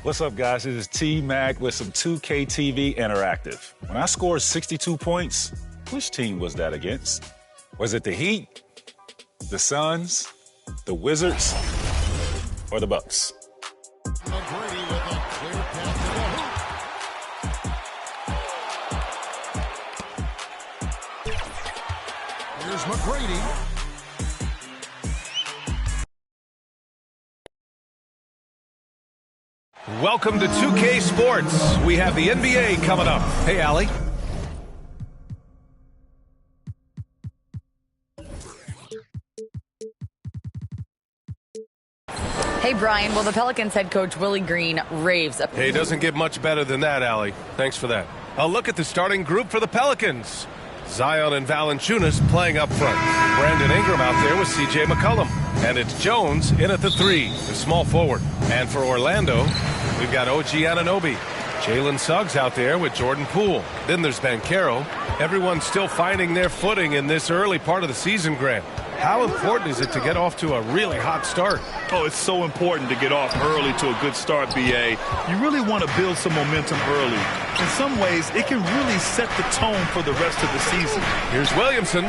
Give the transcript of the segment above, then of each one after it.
What's up, guys? This is T-Mac with some 2K TV Interactive. When I scored 62 points, which team was that against? Was it the Heat, the Suns, the Wizards, or the Bucks? McGrady with a clear path to the hoop. Here's McGrady. Welcome to 2K Sports. We have the NBA coming up. Hey, Allie. Hey, Brian. Well, the Pelicans head coach Willie Green raves. Hey, it doesn't get much better than that, Allie. Thanks for that. A look at the starting group for the Pelicans. Zion and Valanciunas playing up front. Brandon Ingram out there with C.J. McCollum. And it's Jones in at the 3, the small forward. And for Orlando, we've got OG Anunoby. Jalen Suggs out there with Jordan Poole. Then there's Banchero. Everyone's still finding their footing in this early part of the season, Grant. How important is it to get off to a really hot start? Oh, it's so important to get off early to a good start, B.A. You really want to build some momentum early. In some ways, it can really set the tone for the rest of the season. Here's Williamson.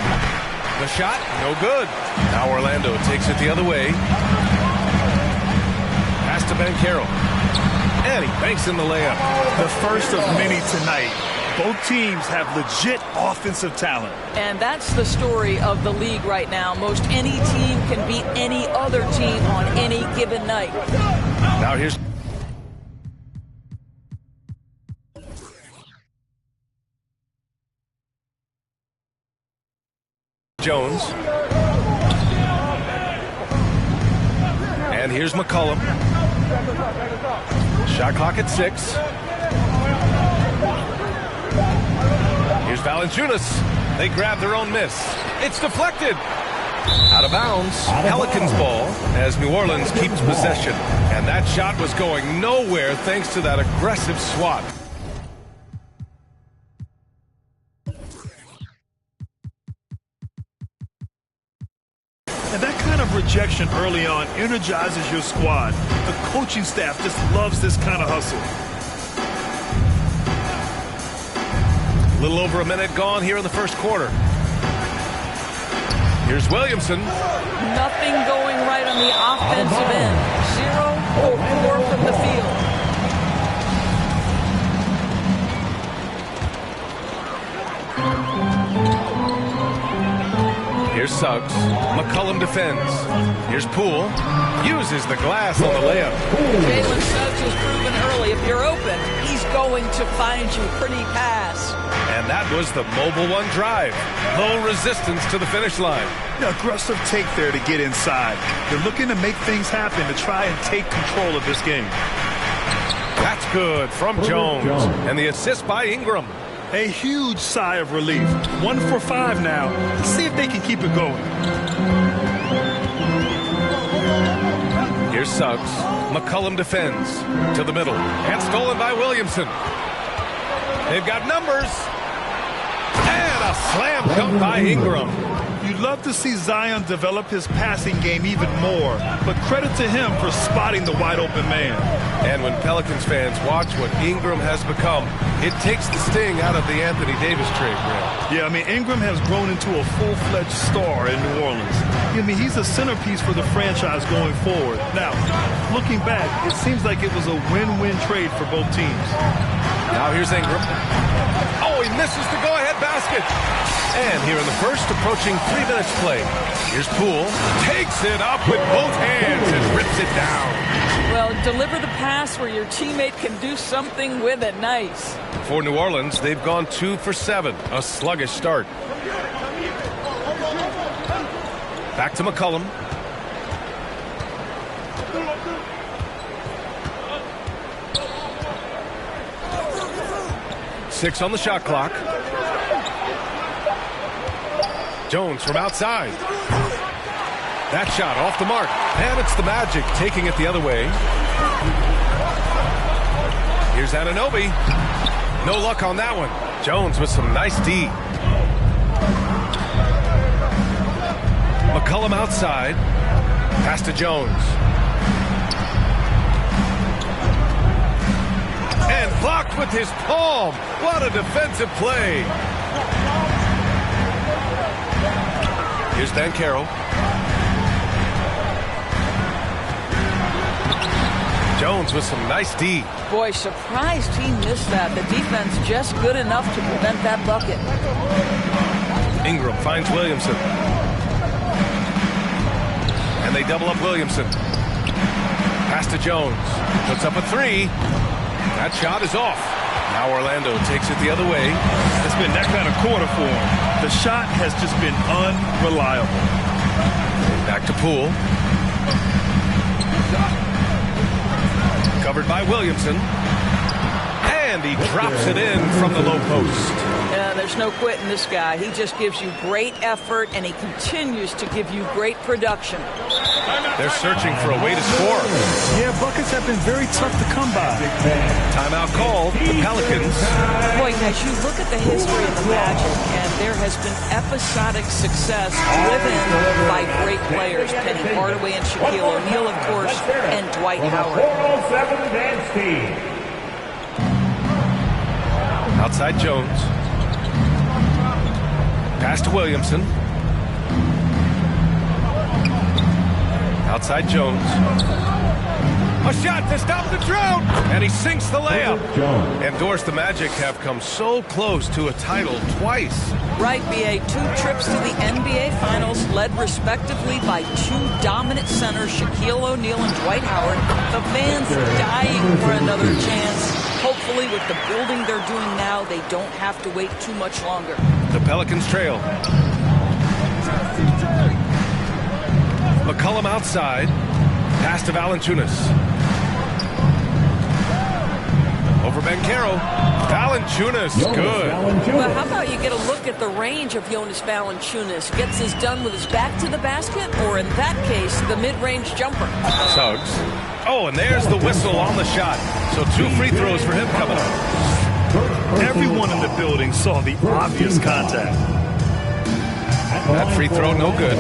The shot, no good. Now Orlando takes it the other way. Pass to Banchero. And he banks in the layup. The first of many tonight. Both teams have legit offensive talent. And that's the story of the league right now. Most any team can beat any other team on any given night. Now here's Jones. And here's McCollum. Shot clock at 6. Here's Valanciunas. They grab their own miss. It's deflected. Out of bounds. Pelicans ball as New Orleans keeps possession. And that shot was going nowhere thanks to that aggressive swat. And that kind of rejection early on energizes your squad. The coaching staff just loves this kind of hustle. A little over a minute gone here in the first quarter. Here's Williamson. Nothing going right on the offensive end. 0 for 4 from the field. Here's Suggs. McCollum defends. Here's Poole. Uses the glass on the layup. Jalen Suggs has proven early, if you're open, he's going to find you. Pretty pass. And that was the mobile one drive. Low resistance to the finish line. An aggressive take there to get inside. They're looking to make things happen to try and take control of this game. That's good from Jones. And the assist by Ingram. A huge sigh of relief. 1 for 5 now. Let's see if they can keep it going. Here's Suggs. McCollum defends to the middle. And stolen by Williamson. They've got numbers. And a slam dunk by Ingram. You'd love to see Zion develop his passing game even more, but credit to him for spotting the wide open man. And when Pelicans fans watch what Ingram has become, it takes the sting out of the Anthony Davis trade, Grant. Yeah, I mean, Ingram has grown into a full-fledged star in New Orleans. I mean, he's a centerpiece for the franchise going forward. Now, looking back, it seems like it was a win-win trade for both teams. Now here's Ingram. Oh, he misses the go-ahead basket. And here in the first, approaching 3 minutes play. Here's Poole. Takes it up with both hands and rips it down. Well, deliver the pass where your teammate can do something with it. Nice. For New Orleans, they've gone 2 for 7. A sluggish start. Back to McCollum. Six on the shot clock. Jones from outside. That shot off the mark. And it's the Magic taking it the other way. Here's Anunoby. No luck on that one. Jones with some nice D. McCollum outside. Pass to Jones. And blocked with his palm. What a defensive play. Here's Banchero. Jones with some nice D. Boy, surprised he missed that. The defense just good enough to prevent that bucket. Ingram finds Williamson. And they double up Williamson. Pass to Jones. Puts up a three. That shot is off. Now Orlando takes it the other way. It's been that kind of quarter for him. The shot has just been unreliable. Back to Poole. Covered by Williamson. And he drops it in from the low post. Yeah, there's no quitting this guy. He just gives you great effort, and he continues to give you great production. They're searching for a way to score. Yeah, buckets have been very tough to come by. Timeout called. The Pelicans. Boy, as you look at the history of the Magic, and there has been episodic success driven by great players. Penny Hardaway and Shaquille O'Neal, of course, and Dwight Howard. Outside Jones. Pass to Williamson. Outside Jones. A shot to stop the drought! And he sinks the layup. And Doris, the Magic have come so close to a title twice. Right, B.A. 2 trips to the NBA Finals, led respectively by two dominant centers, Shaquille O'Neal and Dwight Howard. The fans dying for another chance. Hopefully, with the building they're doing now, they don't have to wait too much longer. The Pelicans trail. McCollum outside. Pass to Valanciunas. Over Banchero. Valanciunas, good. But how about you get a look at the range of Jonas Valanciunas? Gets his done with his back to the basket, or in that case, the mid-range jumper. Suggs. Oh, and there's the whistle on the shot. So 2 free throws for him coming up. Everyone in the building saw the obvious contact. That free throw, no good.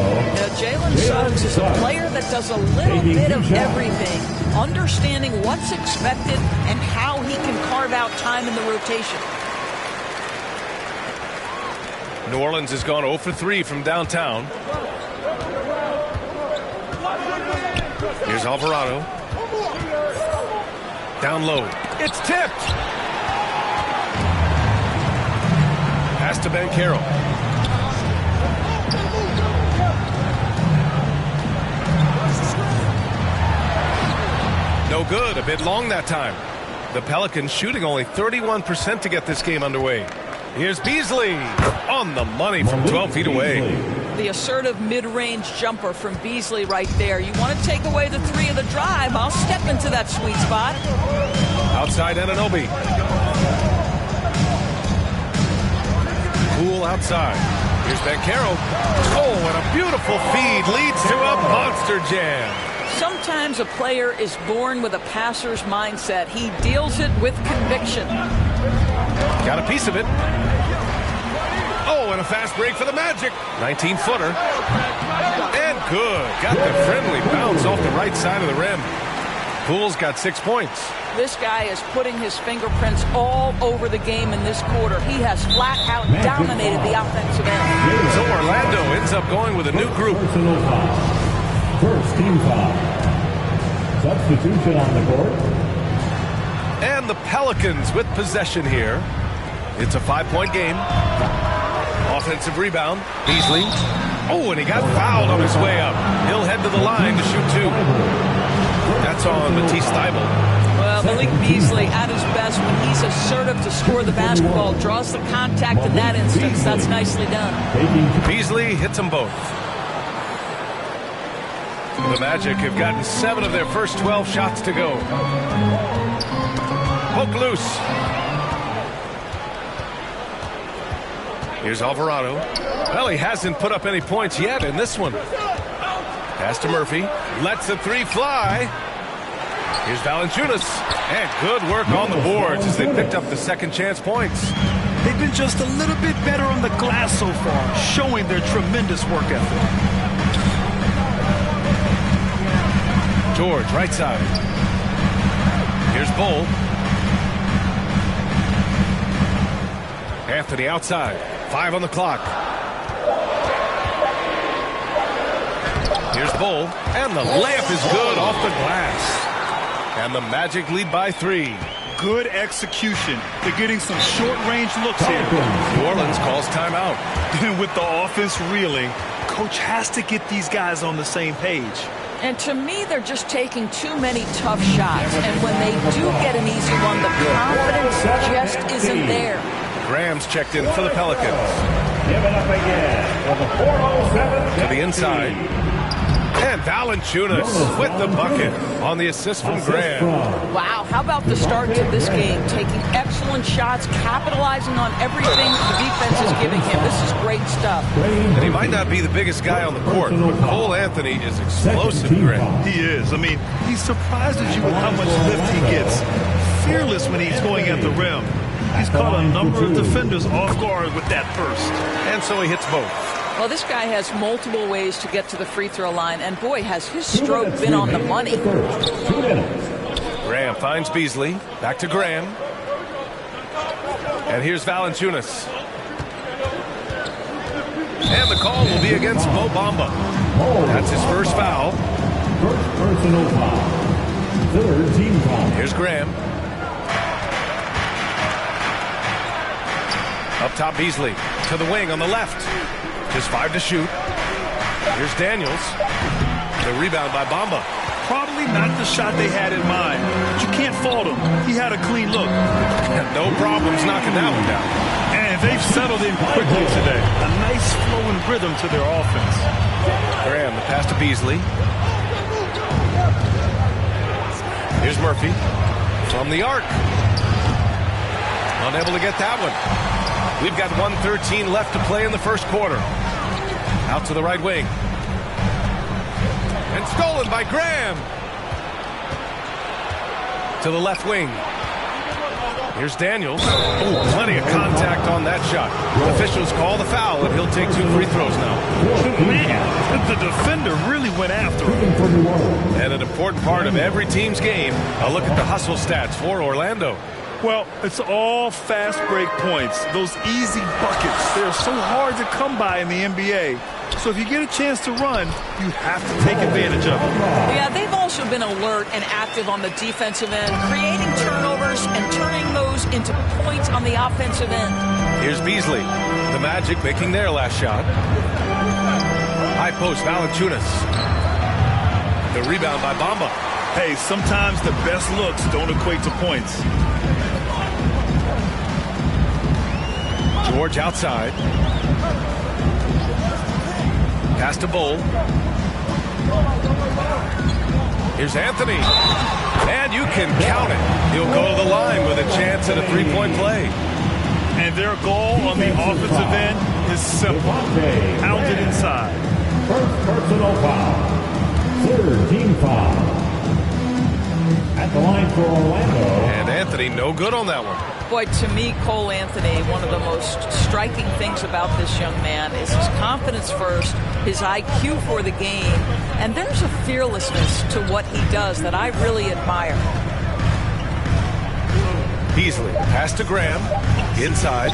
Jalen Suggs is a player that does a little bit of everything, understanding what's expected and how he can carve out time in the rotation. New Orleans has gone 0 for 3 from downtown. Here's Alvarado. Down low. It's tipped. Pass to Banchero. No good. A bit long that time. The Pelicans shooting only 31% to get this game underway. Here's Beasley on the money from 12 feet away. The assertive mid-range jumper from Beasley right there. You want to take away the 3 of the drive, I'll step into that sweet spot. Outside Anunoby. Poole outside. Here's Banchero. Oh, and a beautiful feed leads to a monster jam. Sometimes a player is born with a passer's mindset. He deals it with conviction. Got a piece of it. Oh, and a fast break for the Magic. 19-footer. And good. Got the friendly bounce off the right side of the rim. Poole's got 6 points. This guy is putting his fingerprints all over the game in this quarter. He has flat out dominated the offensive end. So Orlando ends up going with a new group. First team foul. Substitution on the court. And the Pelicans with possession here. It's a 5-point game. Offensive rebound. Beasley. Oh, and he got fouled on his way up. He'll head to the line to shoot 2. That's on Matisse Thybulle. Well, Malik Beasley at his best when he's assertive to score the basketball. Draws the contact in that instance. That's nicely done. Beasley hits them both. The Magic have gotten 7 of their first 12 shots to go. Poke loose. Here's Alvarado. Well, he hasn't put up any points yet in this one. Pass to Murphy. Lets the 3 fly. Here's Valanciunas. And good work on the boards as they picked up the second chance points. They've been just a little bit better on the glass so far, showing their tremendous work ethic. George, right side. Here's Bull. Anthony outside. 5 on the clock. Here's Bull, and the layup is good off the glass. And the Magic lead by 3. Good execution. They're getting some short-range looks here. New Orleans calls timeout. And with the offense reeling, coach has to get these guys on the same page. And to me, they're just taking too many tough shots. And when they do get an easy one, the confidence just isn't there. Graham's checked in for the Pelicans. Give it up again for the 407. To the inside. And Valanciunas with the bucket on the assist from Graham. Wow, how about the start to this game? Taking excellent shots, capitalizing on everything the defense is giving him. This is great stuff. And he might not be the biggest guy on the court, but Cole Anthony is explosive, Graham. He is. I mean, he surprises you with how much lift he gets. Fearless when he's going at the rim. He's caught a number of defenders off guard with that burst. And so he hits both. Well, this guy has multiple ways to get to the free throw line, and boy, has his stroke been on the money. Graham finds Beasley. Back to Graham. And here's Valanciunas. And the call will be against Mo Bamba. That's his first foul. First personal foul. Third team foul. Here's Graham. Up top, Beasley. To the wing on the left. Just 5 to shoot. Here's Daniels. The rebound by Bamba. Probably not the shot they had in mind, but you can't fault him. He had a clean look. No problems knocking that one down. And they've settled in quickly today. A nice flowing rhythm to their offense. Graham, the pass to Beasley. Here's Murphy. From the arc. Unable to get that one. We've got 1:13 left to play in the first quarter. Out to the right wing. And stolen by Graham. To the left wing. Here's Daniels. Oh, plenty of contact on that shot. Officials call the foul, and he'll take 2 free throws now. Man, the defender really went after him. And an important part of every team's game, a look at the hustle stats for Orlando. Well, it's all fast break points. Those easy buckets, they're so hard to come by in the NBA. So if you get a chance to run, you have to take advantage of it. Yeah, they've also been alert and active on the defensive end, creating turnovers and turning those into points on the offensive end. Here's Beasley. The Magic making their last shot. High post, Valanciunas. The rebound by Bamba. Hey, sometimes the best looks don't equate to points. George outside. Pass to Bull. Here's Anthony. And you can count it. He'll go to the line with a chance at a 3-point play. And their goal on the offensive end is simple. Pound it inside. First personal foul. Third team foul. At the line for Orlando. And Anthony no good on that one. Boy, to me, Cole Anthony, one of the most striking things about this young man is his confidence first, his IQ for the game, and there's a fearlessness to what he does that I really admire. Beasley, pass to Graham, inside,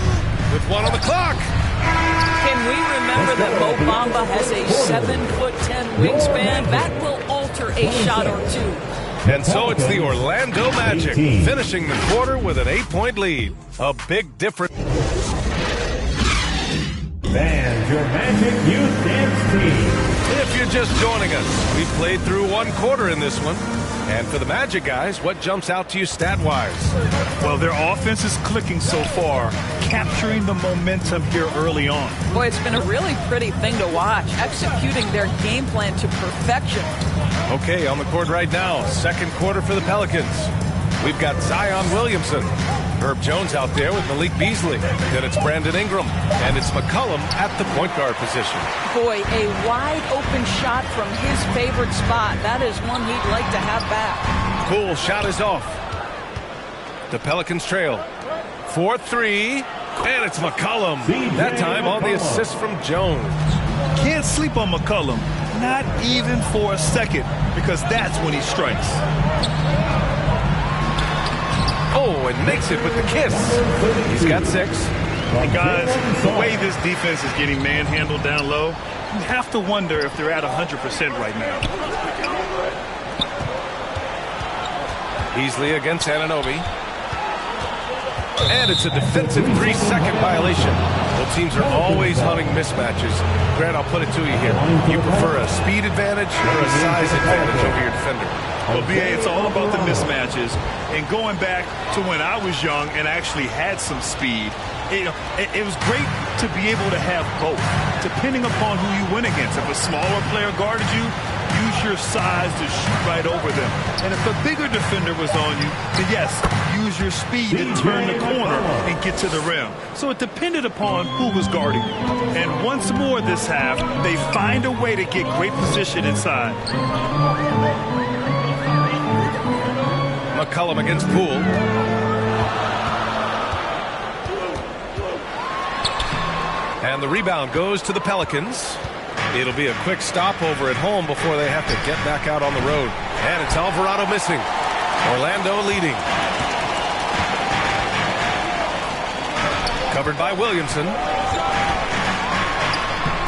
with 1 on the clock. Can we remember that Mo Bamba has a 7'10" wingspan? That will alter a shot or two. And so it's the Orlando Magic finishing the quarter with an 8-point lead. A big difference. And your Magic Youth Dance Team. If you're just joining us, we've played through 1 quarter in this one. And for the Magic guys, what jumps out to you stat-wise? Well, their offense is clicking so far, capturing the momentum here early on. Boy, it's been a really pretty thing to watch, executing their game plan to perfection. Okay, on the court right now, second quarter for the Pelicans. We've got Zion Williamson. Herb Jones out there with Malik Beasley. Then it's Brandon Ingram. And it's McCollum at the point guard position. Boy, a wide open shot from his favorite spot. That is one he'd like to have back. Cool, shot is off. The Pelicans trail. 4-3. And it's McCollum. That time on the assist from Jones. Can't sleep on McCollum. Not even for a second, because that's when he strikes. Oh, and makes it with the kiss. He's got 6. And guys, the way this defense is getting manhandled down low, you have to wonder if they're at 100% right now. Beasley against Anunoby. And it's a defensive 3-second violation. Both teams are always hunting mismatches. Grant, I'll put it to you here. You prefer a speed advantage or a size advantage over your defender? Well, BA, it's all about the mismatches. And going back to when I was young and actually had some speed, it was great to be able to have both, depending upon who you went against. If a smaller player guarded you, use your size to shoot right over them. And if a bigger defender was on you, then yes, use your speed to turn the corner and get to the rim. So it depended upon who was guarding you. And once more this half, they find a way to get great position inside. McCollum against Poole. And the rebound goes to the Pelicans. It'll be a quick stopover at home before they have to get back out on the road. And it's Alvarado missing. Orlando leading. Covered by Williamson.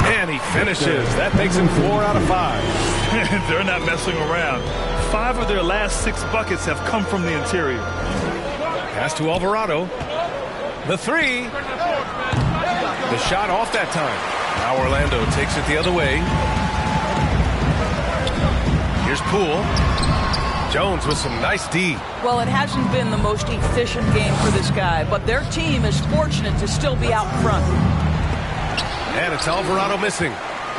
And he finishes. That makes him 4 out of 5. They're not messing around. 5 of their last 6 buckets have come from the interior. Pass to Alvarado. The 3. The shot off that time. Now Orlando takes it the other way. Here's Poole. Jones with some nice D. Well, it hasn't been the most efficient game for this guy, but their team is fortunate to still be out front. And it's Alvarado missing.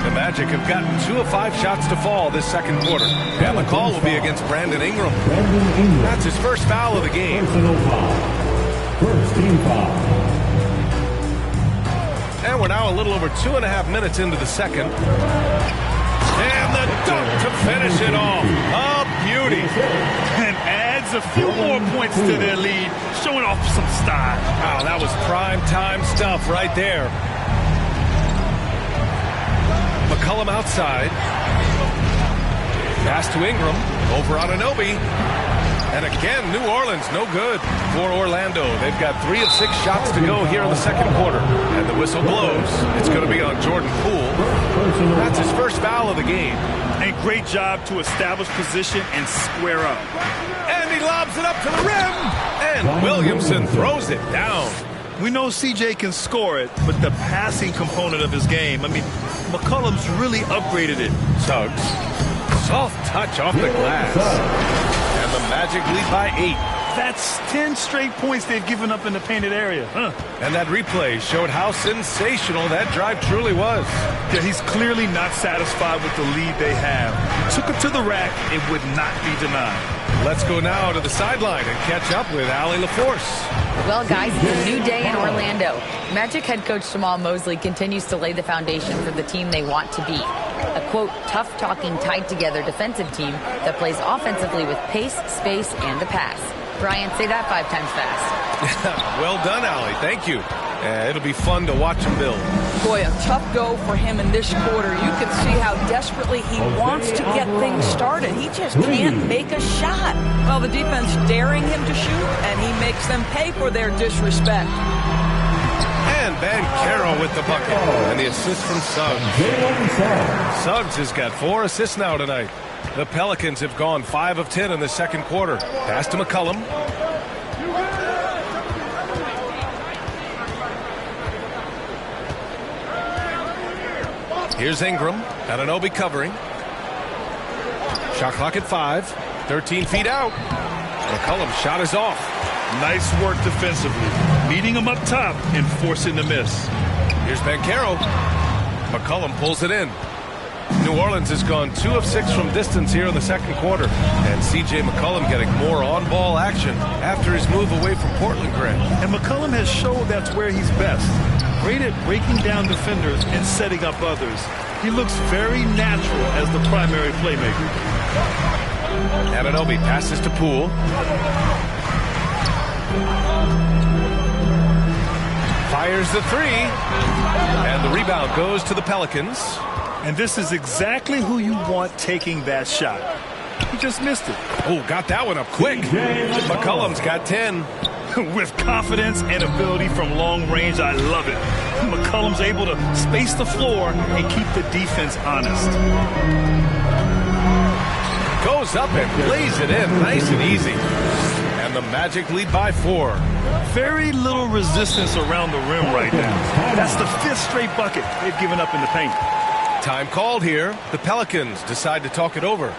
The Magic have gotten 2 of 5 shots to fall this second quarter. And the call will be against Brandon Ingram. That's his first foul of the game. First team foul. And we're now a little over 2.5 minutes into the second. And the dunk to finish it off. A beauty. And adds a few more points to their lead, showing off some style. Wow, that was prime time stuff right there. McCollum outside. Pass to Ingram. Over on Anunoby. And again, New Orleans no good for Orlando. They've got 3 of 6 shots to go here in the second quarter. And the whistle blows. It's going to be on Jordan Poole. That's his first foul of the game. And great job to establish position and square up. And he lobs it up to the rim. And Williamson throws it down. We know CJ can score it, but the passing component of his game, I mean, McCollum's really upgraded it. Suggs. Soft touch off the glass. And the Magic lead by 8. That's 10 straight points they've given up in the painted area. And that replay showed how sensational that drive truly was. Yeah, he's clearly not satisfied with the lead they have. Took it to the rack. It would not be denied. Let's go now to the sideline and catch up with Allie LaForce. Well, guys, it's a new day in Orlando. Magic head coach Jamal Mosley continues to lay the foundation for the team they want to be. A, quote, tough-talking, tied-together defensive team that plays offensively with pace, space, and the pass. Brian, say that 5 times fast. Well done, Allie. Thank you. It'll be fun to watch him build. Boy, a tough go for him in this quarter. You can see how desperately he wants to get things started. He just can't make a shot. Well, the defense daring him to shoot, and he makes them pay for their disrespect. And Banchero with the bucket. And the assist from Suggs. Suggs has got 4 assists now tonight. The Pelicans have gone 5 of 10 in the second quarter. Pass to McCollum. Here's Ingram. Anunoby covering. Shot clock at 5. 13 feet out. McCollum's shot is off. Nice work defensively. Meeting him up top and forcing the miss. Here's Banchero. McCollum pulls it in. New Orleans has gone 2 of 6 from distance here in the second quarter. And C.J. McCollum getting more on-ball action after his move away from Portland, Grant. And McCollum has showed that's where he's best. Great at breaking down defenders and setting up others. He looks very natural as the primary playmaker. Anunoby passes to Poole. Fires the 3. And the rebound goes to the Pelicans. And this is exactly who you want taking that shot. He just missed it. Oh, got that one up quick. McCollum's got 10. With confidence and ability from long range, I love it. McCollum's able to space the floor and keep the defense honest. Goes up and lays it in nice and easy. And the Magic lead by 4. Very little resistance around the rim right now. That's the 5th straight bucket they've given up in the paint. Time called here. The Pelicans decide to talk it over.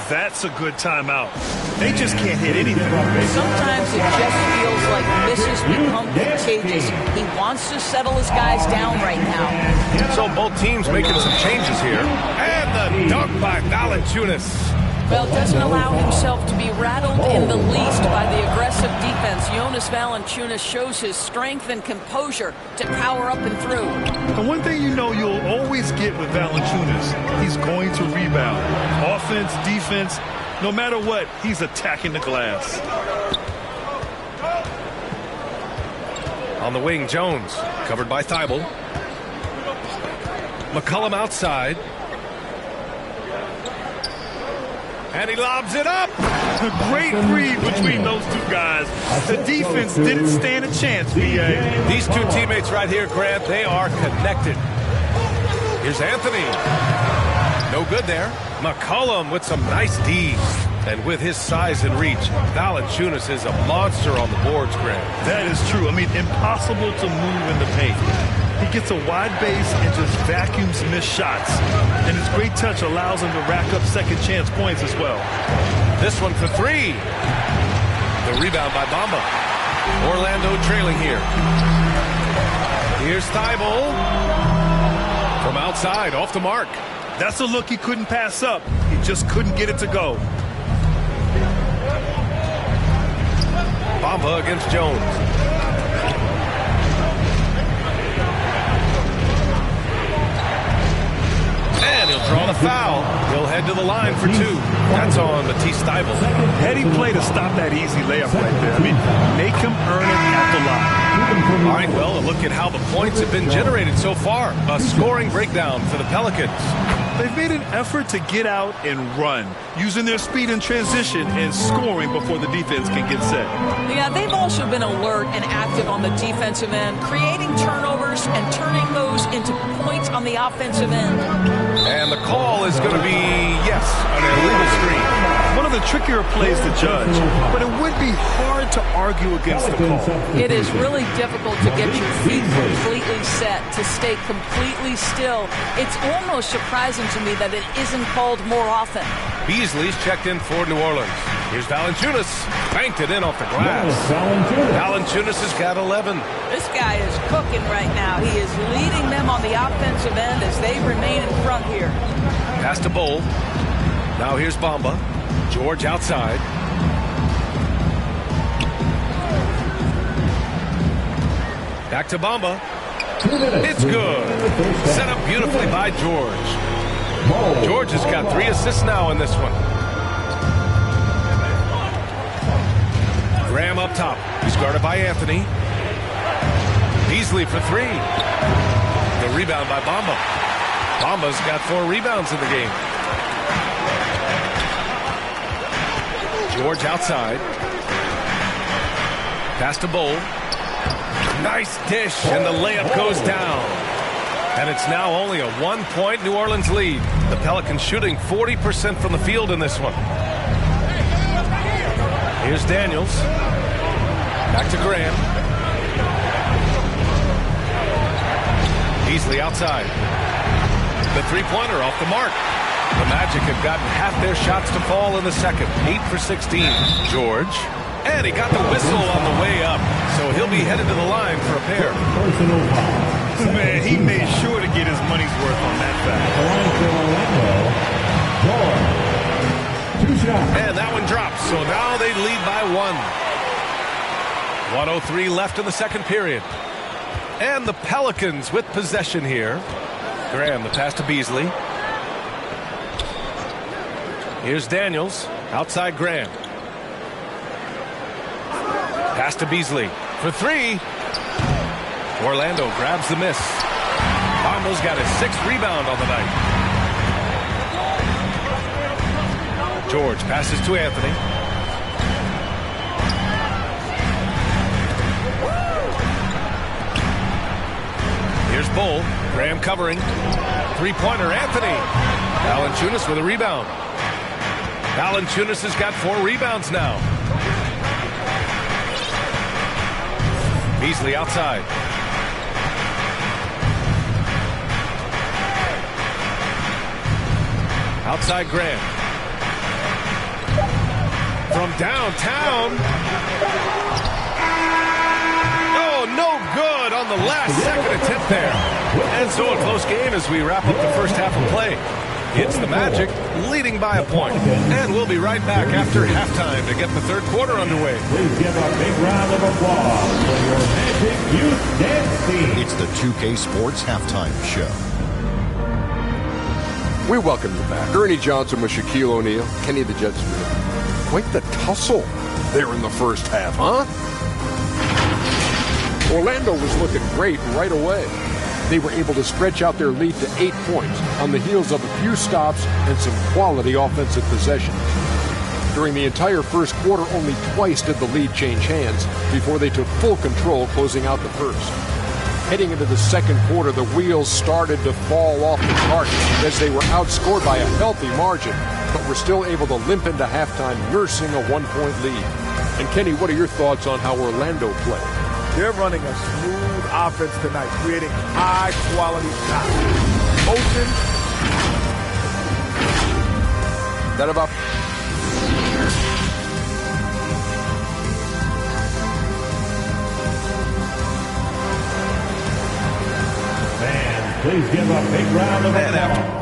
That's a good timeout. They just can't hit anything. Sometimes it just feels like misses become contagious. He wants to settle his guys down right now. So both teams making some changes here. And the dunk by Valanciunas. Well, doesn't allow himself to be rattled in the least by the aggressive defense. Jonas Valanciunas shows his strength and composure to power up and through. The one thing you know you'll always get with Valanciunas, he's going to rebound. Offense, defense, no matter what, he's attacking the glass. On the wing, Jones, covered by Thibault. McCollum outside. And he lobs it up. A great read between those two guys. The defense didn't stand a chance, B.A. These two teammates right here, Grant, they are connected. Here's Anthony. No good there. McCollum with some nice D's. And with his size and reach, Valanciunas is a monster on the boards, Grant. That is true. I mean, impossible to move in the paint. He gets a wide base and just vacuums missed shots. And his great touch allows him to rack up second chance points as well. This one for 3. The rebound by Bamba. Orlando trailing here. Here's Thibault. From outside, off the mark. That's a look he couldn't pass up. He just couldn't get it to go. Bamba against Jones. And he'll draw the foul. He'll head to the line for 2. That's on Matisse Thybulle. Heady play to stop that easy layup right there. I mean, make him earn it at the line. All right, well, a look at how the points have been generated so far. A scoring breakdown for the Pelicans. They've made an effort to get out and run, using their speed in transition and scoring before the defense can get set. Yeah, they've also been alert and active on the defensive end, creating turnovers and turning those into points on the offensive end. And the call is going to be, yes, an illegal screen. One of the trickier plays to judge, but it would be hard to argue against the call. It is really difficult to get your feet completely set, to stay completely still. It's almost surprising to me that it isn't called more often. Beasley's checked in for New Orleans. Here's Valanciunas. Banked it in off the glass. Valanciunas has got 11. This guy is cooking right now. He is leading them on the offensive end as they remain in front here. Pass to Bull. Now here's Bamba. George outside. Back to Bamba. It's good. Set up beautifully by George. George has got 3 assists now in this one. Graham up top. He's guarded by Anthony. Beasley for 3. The rebound by Bamba. Bamba's got 4 rebounds in the game. George outside. Pass to Bull. Nice dish, and the layup goes down. And it's now only a 1-point New Orleans lead. The Pelicans shooting 40% from the field in this one. Here's Daniels. Back to Graham. Beasley outside. The three-pointer off the mark. The Magic have gotten half their shots to fall in the second. 8 for 16. George. And he got the whistle on the way up. So he'll be headed to the line for a pair. Man, he made sure to get his money's worth on that foul. And that one drops. So now they lead by 1. 1:03 left in the second period. And the Pelicans with possession here. Graham, the pass to Beasley. Here's Daniels. Outside Graham. Pass to Beasley for 3. Orlando grabs the miss. Bamba's got his 6th rebound on the night. George passes to Anthony. Here's Bull. Graham covering. Three-pointer, Anthony. Valanciunas with a rebound. Valanciunas has got 4 rebounds now. Beasley outside. Outside Graham. From downtown. Oh, no good on the last second attempt there. And so a close game as we wrap up the first half of play. It's the Magic leading by a point. And we'll be right back after halftime to get the third quarter underway. Please give a big round of applause for your Magic Youth Dance Team. It's the 2K Sports Halftime Show. We welcome you back. Ernie Johnson with Shaquille O'Neal, Kenny the Jet Smith. Quite the tussle there in the first half, huh? Orlando was looking great right away. They were able to stretch out their lead to 8 points on the heels of a few stops and some quality offensive possessions. During the entire first quarter, only twice did the lead change hands before they took full control, closing out the first. Heading into the second quarter, the wheels started to fall off the cart as they were outscored by a healthy margin, but were still able to limp into halftime, nursing a 1-point lead. And Kenny, what are your thoughts on how Orlando played? They're running a smooth offense tonight, creating high-quality shots. Motion. That about... Fans, please give a big round of applause.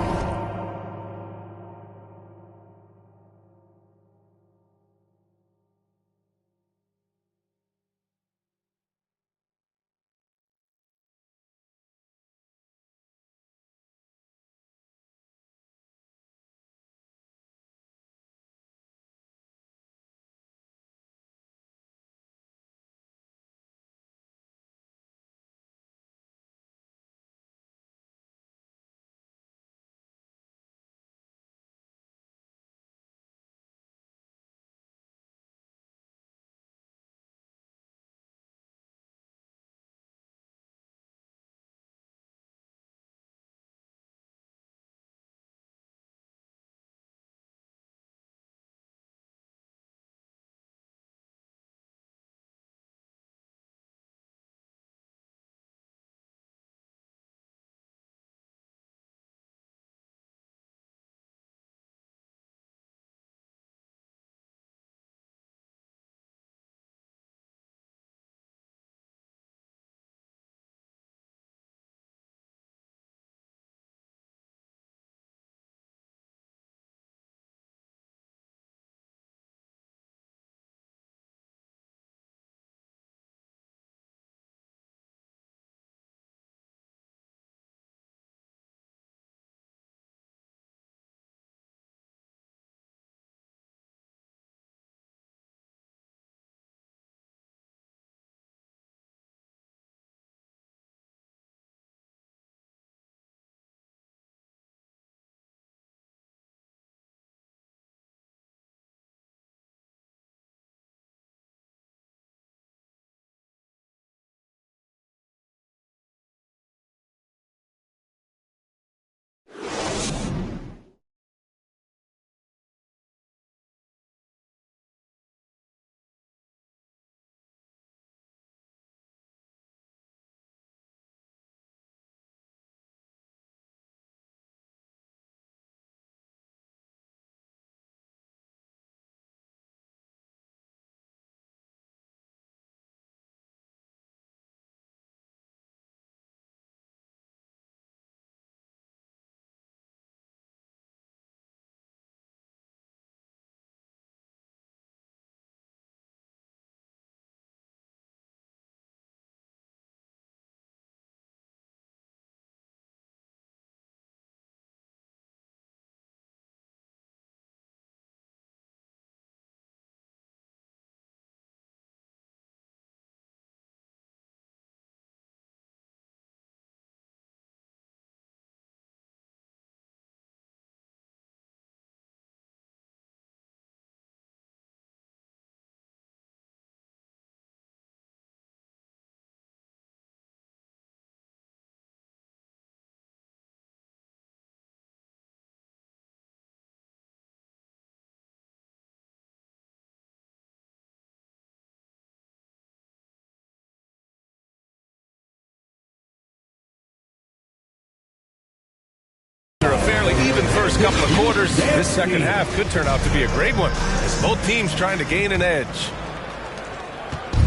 first couple of quarters. This second half could turn out to be a great one, as both teams trying to gain an edge.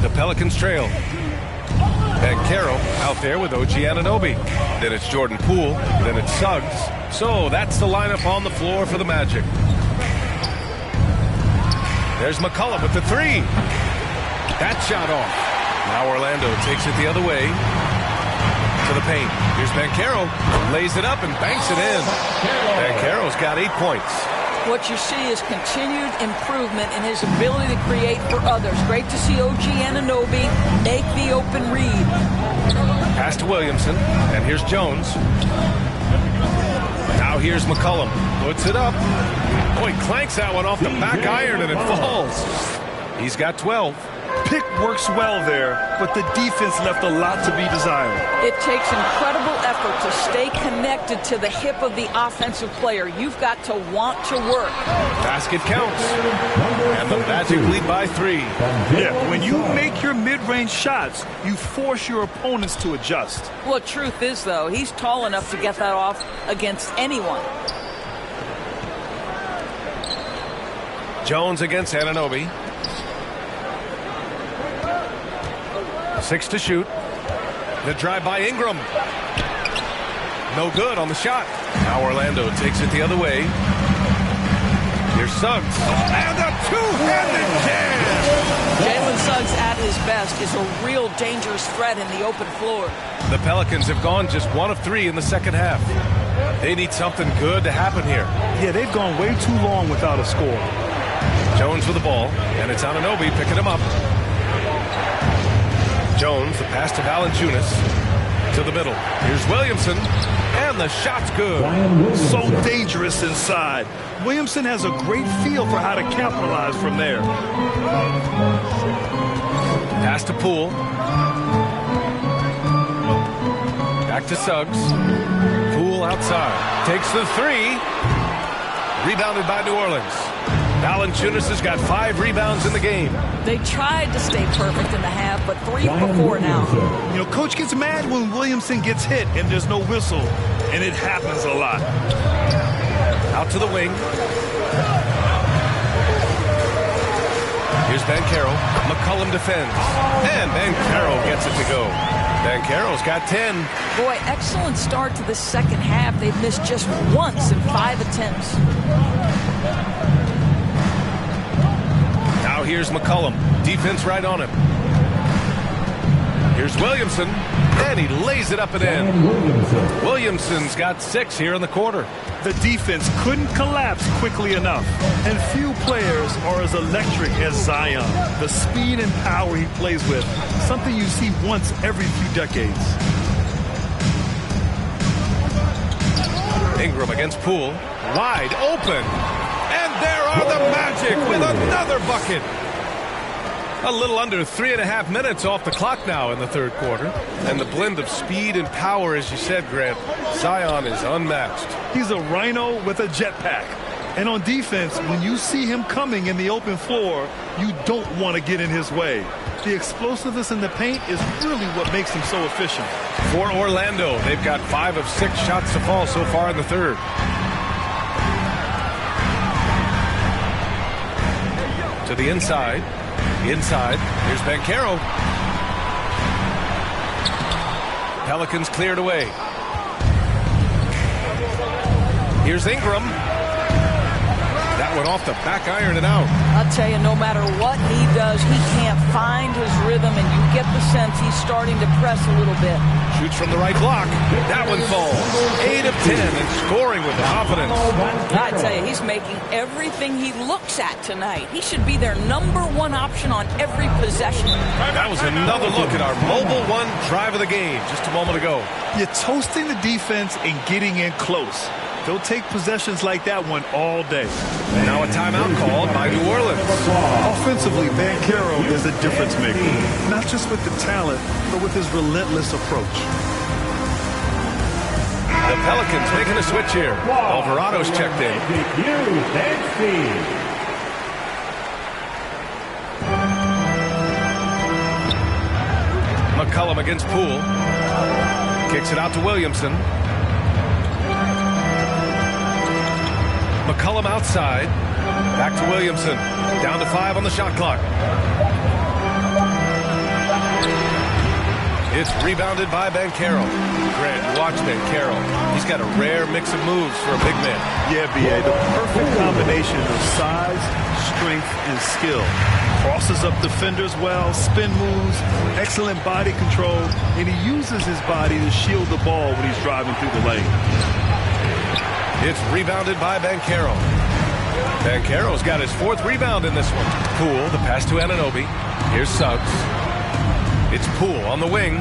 The Pelicans trail. And Caro out there with OG Anunoby. Then it's Jordan Poole. Then it's Suggs. So that's the lineup on the floor for the Magic. There's McCollum with the three. That shot off. Now Orlando takes it the other way to the paint. Here's Banchero. Lays it up and banks it in. Banchero's got 8 points. What you see is continued improvement in his ability to create for others. Great to see OG Anunoby make the open read. Pass to Williamson, and here's Jones. Now here's McCollum. Puts it up. Oh, he clanks that one off the back iron, and it falls. He's got 12. Pick works well there, but the defense left a lot to be desired. It takes incredible effort to stay connected to the hip of the offensive player. You've got to want to work. Basket counts. And the Magic lead by 3. Yeah, when you make your mid-range shots, you force your opponents to adjust. Well, truth is, though, he's tall enough to get that off against anyone. Jones against Anunoby. 6 to shoot. The drive by Ingram. No good on the shot. Now Orlando takes it the other way. Here's Suggs. And a two-handed jam. Jalen Suggs at his best is a real dangerous threat in the open floor. The Pelicans have gone just 1 of 3 in the second half. They need something good to happen here. Yeah, they've gone way too long without a score. Jones with the ball, and it's Anunoby picking him up. Jones, the pass to Valanciunas to the middle. Here's Williamson, and the shot's good. So dangerous inside. Williamson has a great feel for how to capitalize from there. Pass to Poole. Back to Suggs. Poole outside. Takes the three. Rebounded by New Orleans. Valanciunas has got 5 rebounds in the game. They tried to stay perfect in the half, but 3 for 4 now. You know, coach gets mad when Williamson gets hit and there's no whistle, and it happens a lot. Out to the wing. Here's Banchero. McCollum defends. And Banchero gets it to go. Banchero's got 10. Boy, excellent start to the second half. They've missed just once in 5 attempts. Now here's McCollum. Defense right on him. Here's Williamson. And he lays it up and in. Williamson's got 6 here in the quarter. The defense couldn't collapse quickly enough. And few players are as electric as Zion. The speed and power he plays with, something you see once every few decades. Ingram against Poole. Wide open. And there are the Magic with another bucket. A little under 3.5 minutes off the clock now in the third quarter. And the blend of speed and power, as you said, Grant, Zion is unmatched. He's a rhino with a jetpack. And on defense, when you see him coming in the open floor, you don't want to get in his way. The explosiveness in the paint is really what makes him so efficient. For Orlando, they've got 5 of 6 shots to fall so far in the third. To the inside. Inside. Here's Banchero. Pelicans cleared away. Here's Ingram. That went off the back iron and out. I'll tell you, no matter what he does, he can't find his rhythm, and you get the sense he's starting to press a little bit. Shoots from the right block. That one falls. 8 of 10 and scoring with confidence. I tell you, he's making everything he looks at tonight. He should be their #1 option on every possession. That was another look at our mobile one drive of the game just a moment ago. You're toasting the defense and getting in close. They'll take possessions like that one all day. Now a timeout called by New Orleans. Offensively, Banchero is a difference maker. Not just with the talent, but with his relentless approach. The Pelicans making a switch here. Alvarado's checked in. McCollum against Poole. Kicks it out to Williamson. McCollum outside. Back to Williamson. Down to 5 on the shot clock. It's rebounded by Banchero. Grant, watch Banchero. He's got a rare mix of moves for a big man. Yeah, B.A., the perfect combination of size, strength, and skill. Crosses up defenders well, spin moves, excellent body control, and he uses his body to shield the ball when he's driving through the lane. It's rebounded by Banchero. Banchero's got his 4th rebound in this one. Poole, the pass to Anunoby. Here's Suggs. It's Poole on the wing.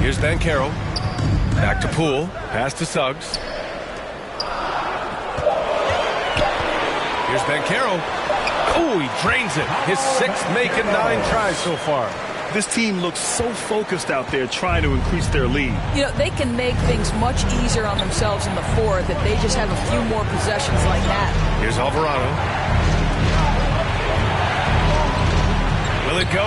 Here's Banchero. Back to Poole. Pass to Suggs. Here's Banchero. Oh, he drains it. His 6th make in 9 tries so far. This team looks so focused out there trying to increase their lead. You know, they can make things much easier on themselves in the 4th if they just have a few more possessions like that. Here's Alvarado. Will it go?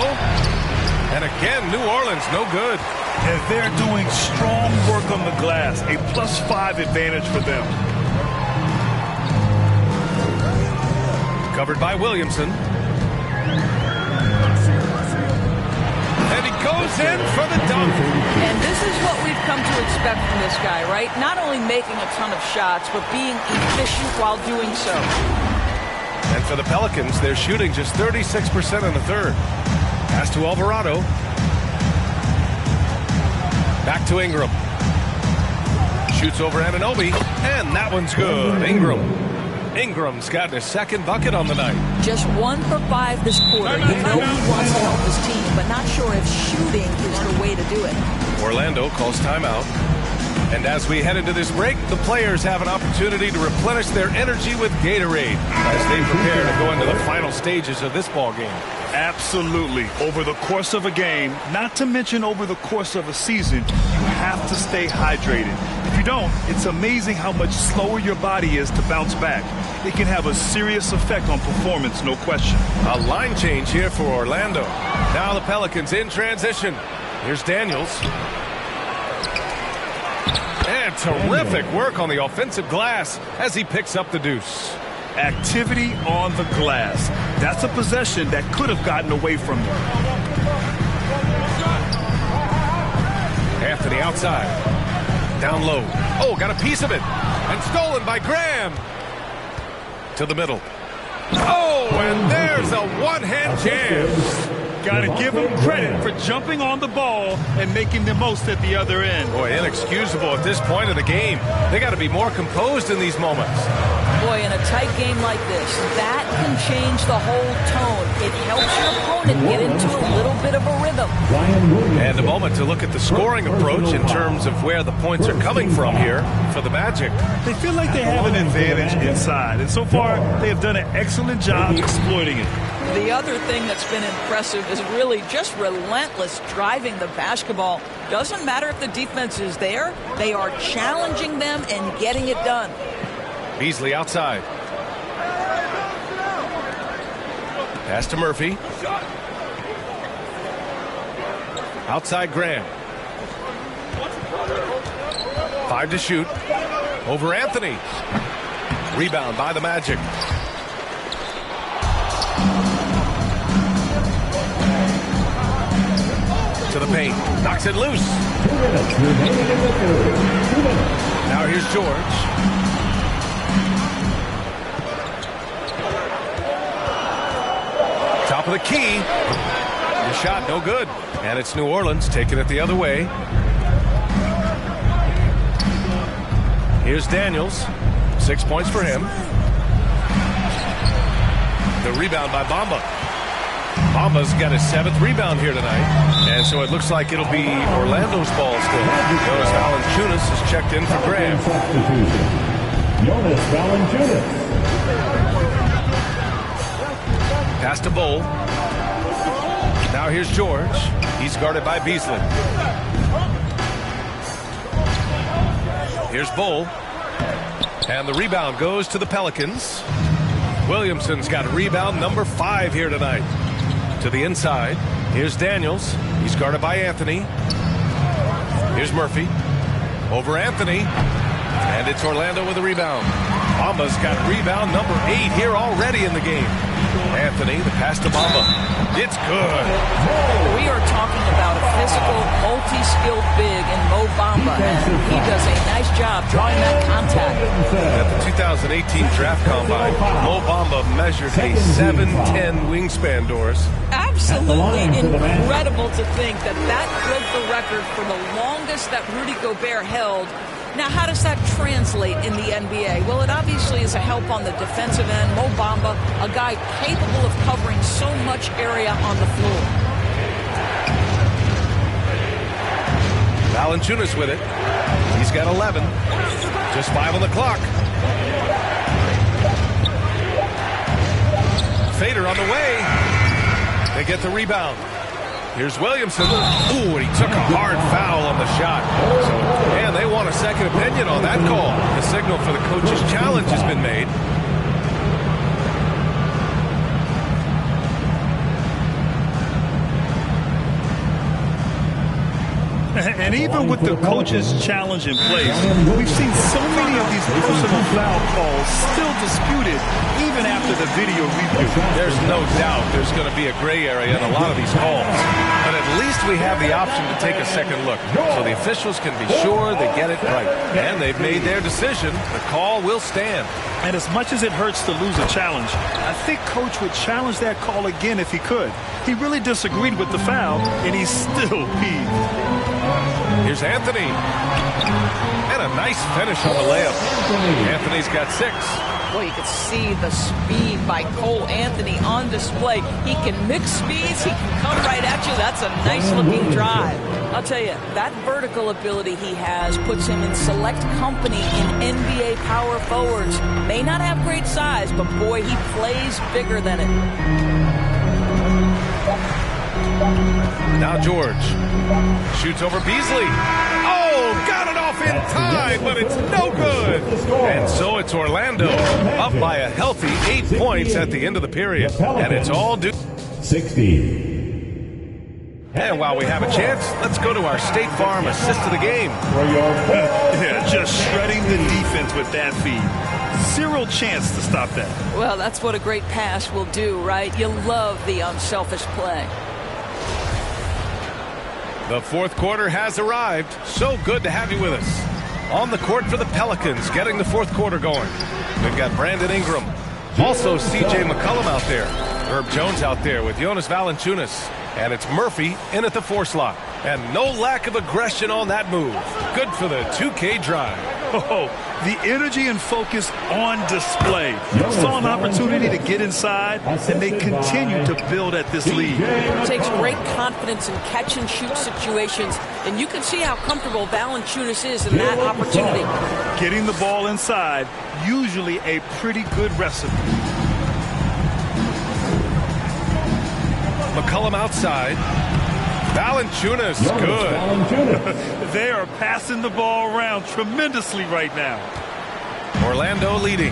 And again, New Orleans, no good. And they're doing strong work on the glass. A +5 advantage for them. Covered by Williamson. And he goes in for the dunk. And this is what we've come to expect from this guy, right? Not only making a ton of shots, but being efficient while doing so. And for the Pelicans, they're shooting just 36% in the 3rd. Pass to Alvarado. Back to Ingram. Shoots over Anunoby, and that one's good. Ingram's gotten his 2nd bucket on the night. Just 1 for 5 this quarter. You know he wants to help his team, but not sure if shooting is the way to do it. Orlando calls timeout. And as we head into this break, the players have an opportunity to replenish their energy with Gatorade as they prepare to go into the final stages of this ball game. Absolutely. Over the course of a game, not to mention over the course of a season, you have to stay hydrated. If you don't, it's amazing how much slower your body is to bounce back. It can have a serious effect on performance, no question. A line change here for Orlando. Now the Pelicans in transition. Here's Daniels. And terrific work on the offensive glass as he picks up the deuce. Activity on the glass. That's a possession that could have gotten away from them. Anthony outside. Down low. Oh, got a piece of it. And stolen by Graham. To the middle. Oh, and there's a one-hand jam. Got to give him credit for jumping on the ball and making the most at the other end. Boy, inexcusable at this point of the game. They got to be more composed in these moments. Boy, in a tight game like this, that can change the whole tone. It helps your opponent get into a little bit of a rhythm. And a moment to look at the scoring approach in terms of where the points are coming from here for the Magic. They feel like they have an advantage inside, and so far they have done an excellent job exploiting it. The other thing that's been impressive is really just relentless driving the basketball. Doesn't matter if the defense is there, they are challenging them and getting it done. Beasley outside. Pass to Murphy. Outside Graham. 5 to shoot. Over Anthony. Rebound by the Magic. To the paint. Knocks it loose. Now here's George. Top of the key. The shot no good. And it's New Orleans taking it the other way. Here's Daniels. 6 points for him. The rebound by Bamba. Bamba's got his 7th rebound here tonight. And so it looks like it'll be Orlando's ball still. Jonas Valanciunas is checked in for Graham. Jonas Valanciunas. Pass to Bull. Now here's George. He's guarded by Beasley. Here's Bull. And the rebound goes to the Pelicans. Williamson's got rebound number 5 here tonight. To the inside. Here's Daniels. He's guarded by Anthony. Here's Murphy. Over Anthony. And it's Orlando with a rebound. Bamba's got rebound number 8 here already in the game. Anthony, the pass to Bamba. It's good. We are talking about a physical, multi-skilled big in Mo Bamba, and he does a nice job drawing that contact. At the 2018 draft combine, Mo Bamba measured a 7'10" wingspan, Doris. Absolutely incredible to think that broke the record for the longest that Rudy Gobert held. Now, how does that translate in the NBA? Well, it obviously is a help on the defensive end. Mo Bamba, a guy capable of covering so much area on the floor. Valanciunas with it. He's got 11. Just 5 on the clock. Fader on the way. They get the rebound. Here's Williamson. Ooh, and he took a hard foul on the shot. And they want a second opinion on that call. The signal for the coach's challenge has been made. And even with the coach's challenge in place, we've seen so many of these personal foul calls still disputed even after the video review. There's no doubt there's going to be a gray area in a lot of these calls. But at least we have the option to take a second look, so the officials can be sure they get it right. And they've made their decision. The call will stand. And as much as it hurts to lose a challenge, I think Coach would challenge that call again if he could. He really disagreed with the foul, and he's still peeved. Here's Anthony. And a nice finish on the layup. Anthony's got 6. Boy, you can see the speed by Cole Anthony on display. He can mix speeds. He can come right at you. That's a nice-looking drive. I'll tell you, that vertical ability he has puts him in select company in NBA power forwards. May not have great size, but boy, he plays bigger than it. Now George shoots over Beasley. Oh, got it off in time, but it's no good. And so it's Orlando up by a healthy 8 points at the end of the period. And it's all due. 60. And while we have a chance, let's go to our State Farm assist of the game. Yeah, just shredding the defense with that feed. Zero chance to stop that. Well, that's what a great pass will do, right? You love the unselfish play. The fourth quarter has arrived. So good to have you with us. On the court for the Pelicans, getting the fourth quarter going. We've got Brandon Ingram. Also C.J. McCollum out there. Herb Jones out there with Jonas Valanciunas. And it's Murphy in at the 4 slot. And no lack of aggression on that move. Good for the 2K drive. Oh, the energy and focus on display. Saw an opportunity to get inside, and they continue to build at this lead. It takes great confidence in catch-and-shoot situations, and you can see how comfortable Valanciunas is in that opportunity. Getting the ball inside, usually a pretty good recipe. McCollum outside. Valanciunas, good. They are passing the ball around tremendously right now. Orlando leading.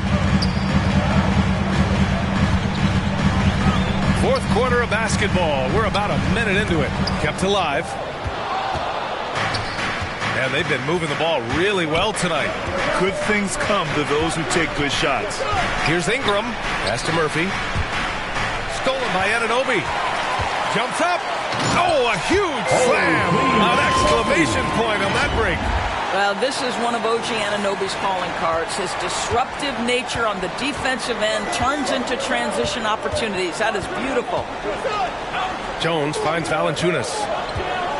Fourth quarter of basketball. We're about a minute into it. Kept alive. And they've been moving the ball really well tonight. Good things come to those who take good shots. Here's Ingram. Pass to Murphy. Stolen by Anunoby. Jumps up. Oh, a huge slam. An exclamation point on that break. Well, this is one of OG Anunoby's calling cards. His disruptive nature on the defensive end turns into transition opportunities. That is beautiful. Jones finds Valanciunas.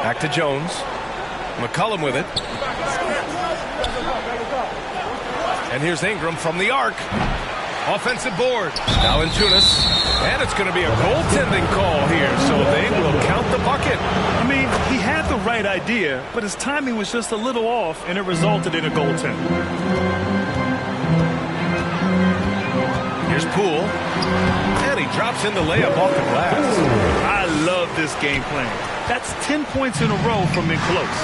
Back to Jones. McCollum with it. And here's Ingram from the arc. Offensive board. Valanciunas. And it's going to be a goaltending call here, so they will count the bucket. I mean, he had the right idea, but his timing was just a little off, and it resulted in a goaltend. Here's Poole. And he drops in the layup off the glass. I love this game plan. That's 10 points in a row from in close.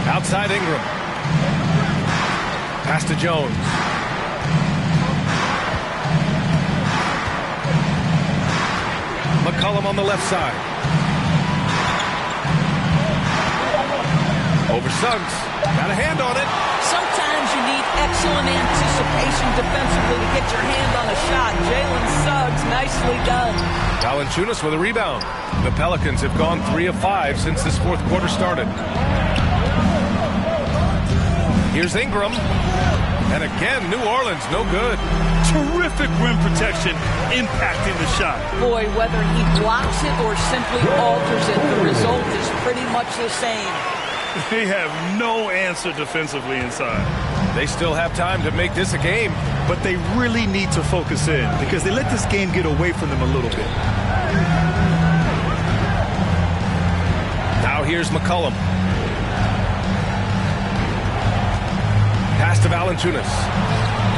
Outside Ingram. Pass to Jones. McCollum on the left side. Over Suggs. Got a hand on it. Sometimes you need excellent anticipation defensively to get your hand on a shot. Jalen Suggs, nicely done. Valanciunas with a rebound. The Pelicans have gone 3 of 5 since this fourth quarter started. Here's Ingram. And again, New Orleans, no good. Terrific rim protection impacting the shot. Boy, whether he blocks it or simply alters it, the result is pretty much the same. They have no answer defensively inside. They still have time to make this a game. But they really need to focus in because they let this game get away from them a little bit. Now here's McCollum. Pass to Valanciunas.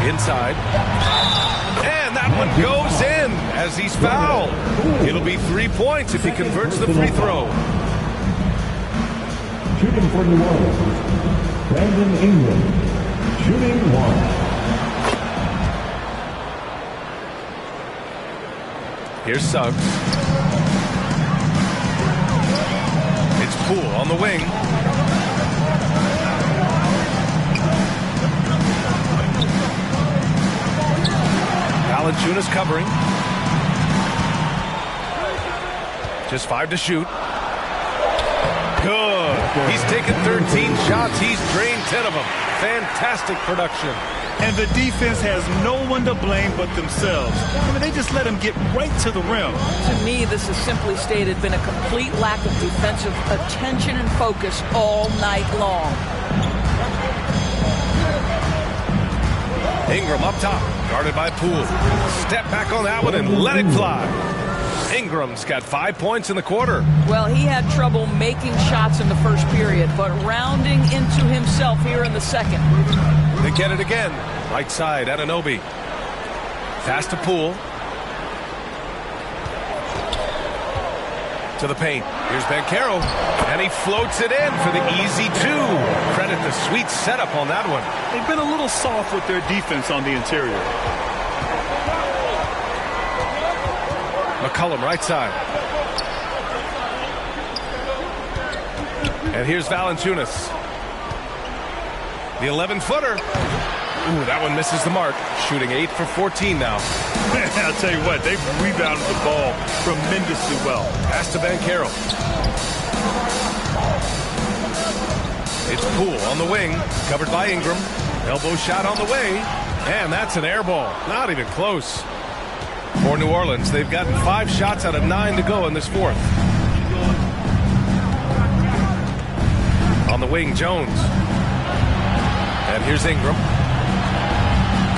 Inside. And that one goes in as he's fouled. It'll be 3 points if he converts the free throw. Shooting for New Orleans, Brandon Ingram. Shooting 1. Here's Suggs. It's Poole on the wing. Valanciunas covering. Just 5 to shoot. Good. He's taken 13 shots. He's drained 10 of them. Fantastic production. And the defense has no one to blame but themselves. I mean, they just let him get right to the rim. To me, this has simply stated been a complete lack of defensive attention and focus all night long. Ingram up top, guarded by Poole. Step back on that one and let it fly. Ingram's got 5 points in the quarter. Well, he had trouble making shots in the first period, but rounding into himself here in the second. They get it again. Right side, Anunoby. Pass to Poole. To the paint. Here's Banchero. And he floats it in for the easy 2. Credit the sweet setup on that one. They've been a little soft with their defense on the interior. McCollum right side. And here's Valanciunas. The 11-footer. Ooh, that one misses the mark. Shooting 8 for 14 now. I'll tell you what, they've rebounded the ball tremendously well. Pass to Banchero. It's Poole on the wing, covered by Ingram. Elbow shot on the way, and that's an air ball. Not even close. For New Orleans, they've gotten 5 shots out of 9 to go in this fourth. On the wing, Jones. And here's Ingram.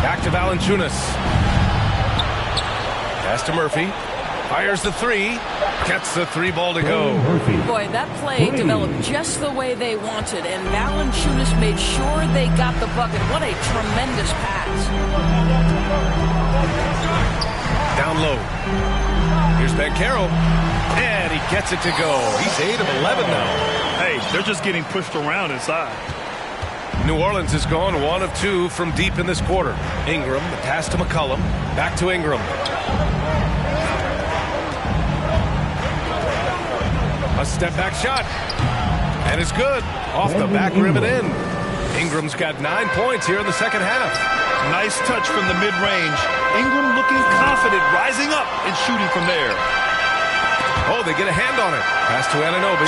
Back to Valanciunas. Pass to Murphy. Fires the 3. Gets the 3 ball to go. Boy, that play developed just the way they wanted, and Valanciunas made sure they got the bucket. What a tremendous pass. Down low. Here's Banchero. And he gets it to go. He's 8 of 11 now. Hey, they're just getting pushed around inside. New Orleans has gone 1 of 2 from deep in this quarter. Ingram, the pass to McCollum. Back to Ingram. A step back shot. And it's good. Off the back rim and in. Ingram's got 9 points here in the second half. Nice touch from the mid-range. Ingram looking confident, rising up and shooting from there. Oh, they get a hand on it. Pass to Anunoby.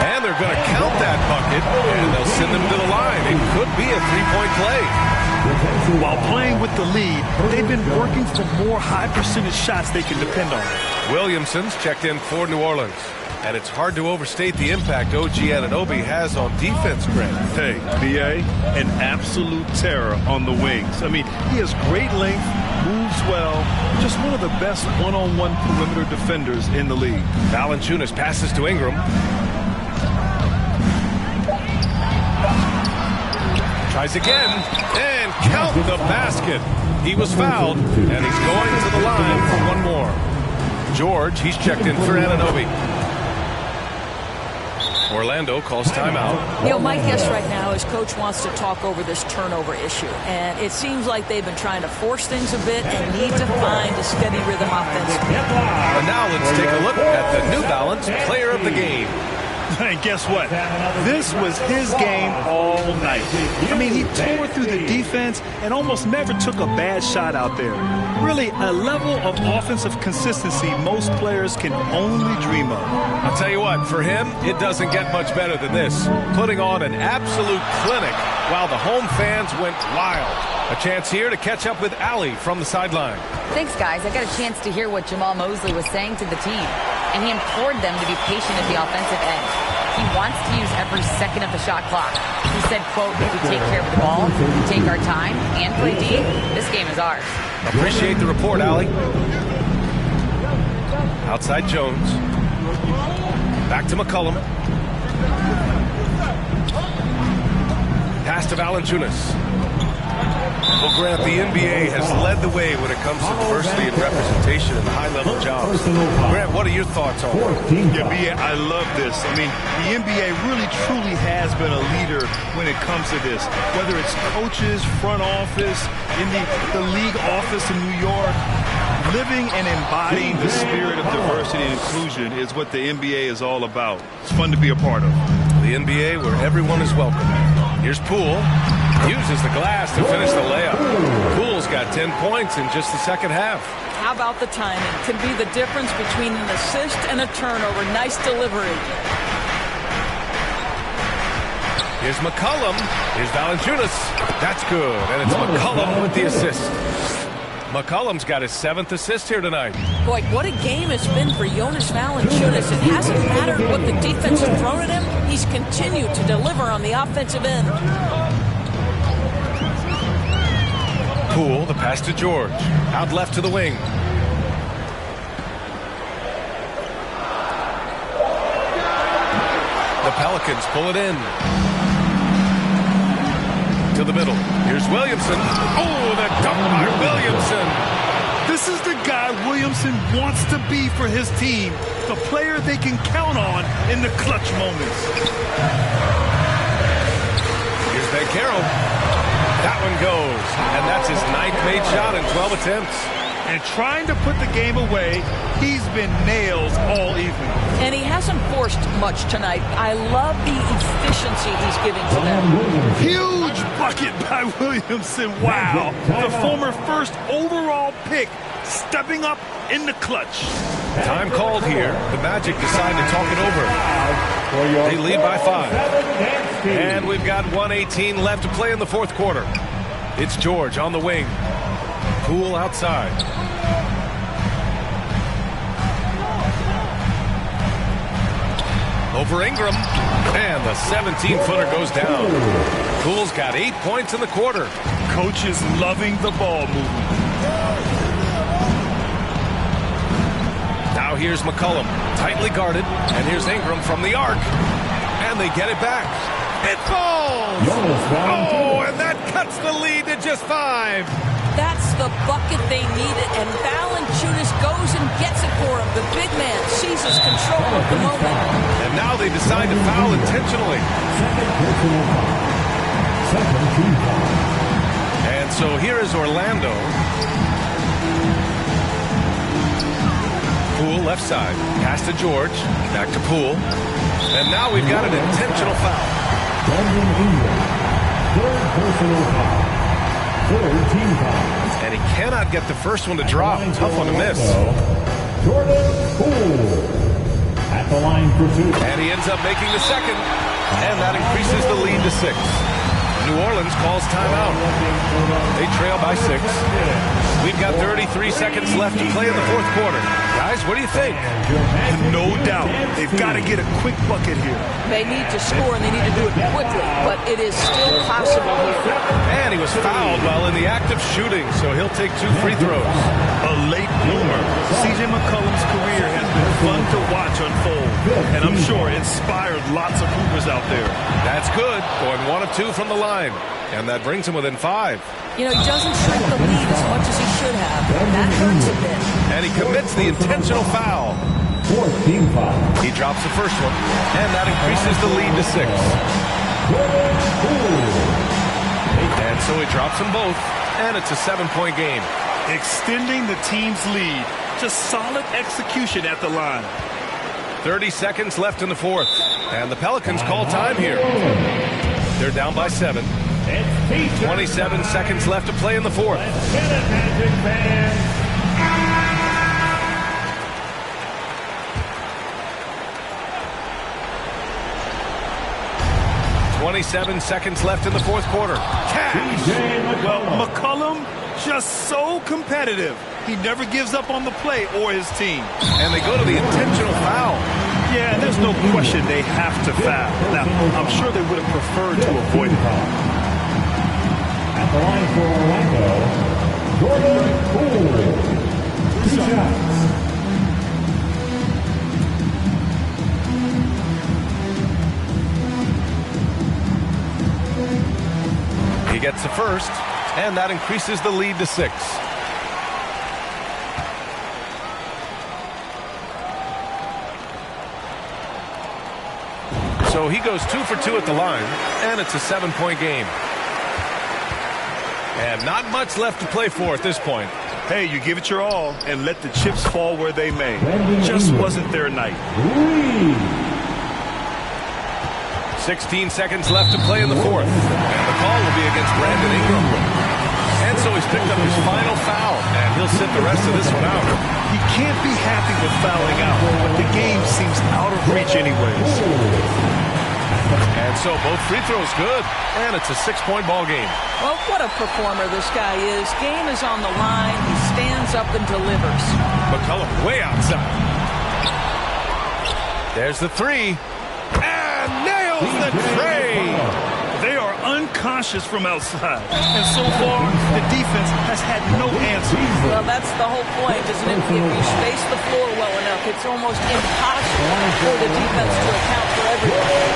And they're going to count that bucket. And they'll send them to the line. It could be a 3-point play. While playing with the lead, they've been working for more high-percentage shots they can depend on. Williamson's checked in for New Orleans. And it's hard to overstate the impact OG Anunoby has on defense, Greg. Hey, B.A., an absolute terror on the wings. I mean, he has great length, moves well, just one of the best one-on-one perimeter defenders in the league. Valanciunas passes to Ingram. Tries again, and count the basket. He was fouled, and he's going to the line for one more. George, he's checked in for Anunoby. Orlando calls timeout. You know, my guess right now is Coach wants to talk over this turnover issue. And it seems like they've been trying to force things a bit and need to find a steady rhythm offensively. And now let's take a look at the New Balance Player of the Game. And guess what? This was his game all night. I mean, he tore through the defense and almost never took a bad shot out there. Really, a level of offensive consistency most players can only dream of. I'll tell you what, for him, it doesn't get much better than this. Putting on an absolute clinic while the home fans went wild. A chance here to catch up with Allie from the sideline. Thanks, guys. I got a chance to hear what Jamal Mosley was saying to the team, and he implored them to be patient at the offensive end. He wants to use every second of the shot clock. He said, quote, if we take care of the ball, take our time, and play D, this game is ours. Appreciate the report, Allie. Outside Jones. Back to McCollum. Pass to Valanciunas. Well, Grant, the NBA has led the way when it comes to diversity and representation in the high-level jobs. Grant, what are your thoughts on that? Yeah, B.A., I love this. I mean, the NBA really, truly has been a leader when it comes to this. Whether it's coaches, front office, in the league office in New York, living and embodying the spirit of diversity and inclusion is what the NBA is all about. It's fun to be a part of. The NBA where everyone is welcome. Here's Poole. Uses the glass to finish the layup. Poole's got 10 points in just the second half. How about the timing? Can be the difference between an assist and a turnover. Nice delivery. Here's McCollum. Here's Valanciunas. That's good. And it's McCollum with the assist. McCollum's got his 7th assist here tonight. Boy, what a game it's been for Jonas Valanciunas. It hasn't mattered what the defense has thrown at him. He's continued to deliver on the offensive end. Poole, the pass to George. Out left to the wing. The Pelicans pull it in. To the middle. Here's Williamson. Oh, the dunk by Williamson. This is the guy Williamson wants to be for his team. The player they can count on in the clutch moments. Here's Banchero. That one goes. And that's his 9th made shot in 12 attempts. And trying to put the game away, he's been nails all evening. And he hasn't forced much tonight. I love the efficiency he's giving to them. Huge bucket by Williamson. Wow. The former first overall pick stepping up in the clutch. Time called here. The Magic decide to talk it over. They lead by 5. And we've got 1:18 left to play in the fourth quarter. It's George on the wing. Poole outside. Over Ingram. And the 17-footer goes down. Poole's got 8 points in the quarter. Coach is loving the ball movement. Now here's McCollum. Tightly guarded. And here's Ingram from the arc. And they get it back. It falls! Oh, and that cuts the lead to just 5. That's the bucket they needed, and Valanciunas goes and gets it for him. The big man seizes control of the moment. And now they decide to foul intentionally. And so here is Orlando. Poole left side. Pass to George. Back to Poole. And now we've got an intentional foul. Third personal foul. Third team foul. And he cannot get the first one to drop. Tough one to miss. Jordan Poole at the line for 2. And he ends up making the second. And that increases the lead to 6. New Orleans calls timeout. They trail by 6. We've got 33 seconds left to play in the fourth quarter. Guys, what do you think? No doubt. They've got to get a quick bucket here. They need to score, and they need to do it quickly, but it is still possible here. And he was fouled while in the act of shooting, so he'll take 2 free throws. A late bloomer. C.J. McCollum's career has been fun to watch unfold, and I'm sure inspired lots of hoopers out there. That's good. Going 1 of 2 from the line. And that brings him within 5. You know, he doesn't shrink the lead as much as he should have. That hurts a bit. And he commits the intentional foul. Fourth team foul. He drops the first one, and that increases the lead to 6. And so he drops them both, and it's a 7-point game. Extending the team's lead. Just solid execution at the line. 30 seconds left in the fourth. And the Pelicans call time here. They're down by 7. 27 seconds left to play in the fourth. 27 seconds left in the fourth quarter. Cash. Well, McCollum just so competitive. He never gives up on the play or his team. And they go to the intentional foul. Yeah, and there's no question they have to foul. Now, I'm sure they would have preferred to avoid it. At the line for Orlando, Jordan Poole. 2 shots. He gets the first, and that increases the lead to 6. So he goes 2 for 2 at the line, and it's a 7-point game. And not much left to play for at this point. Hey, you give it your all and let the chips fall where they may. Just wasn't their night. 16 seconds left to play in the fourth. And the call will be against Brandon Ingram. And so he's picked up his final foul, and he'll sit the rest of this one out. He can't be happy with fouling out, but the game seems out of reach anyways. And so both free throws good, and it's a 6-point ball game. Well, what a performer this guy is. Game is on the line. He stands up and delivers. McCollum way outside. There's the 3. And nails the tray. They are unconscious from outside. And so far, the defense has had no answer. Well, that's the whole point, isn't it? If you space the floor well enough, it's almost impossible for the defense to account for everything.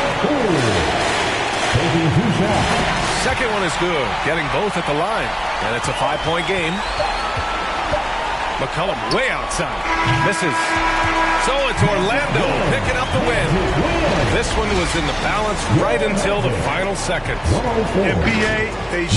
Taking 2 shots. Second one is good, getting both at the line. And it's a 5-point game. McCollum way outside. Misses. So it's Orlando picking up the win. This one was in the balance right until the final seconds. NBA, they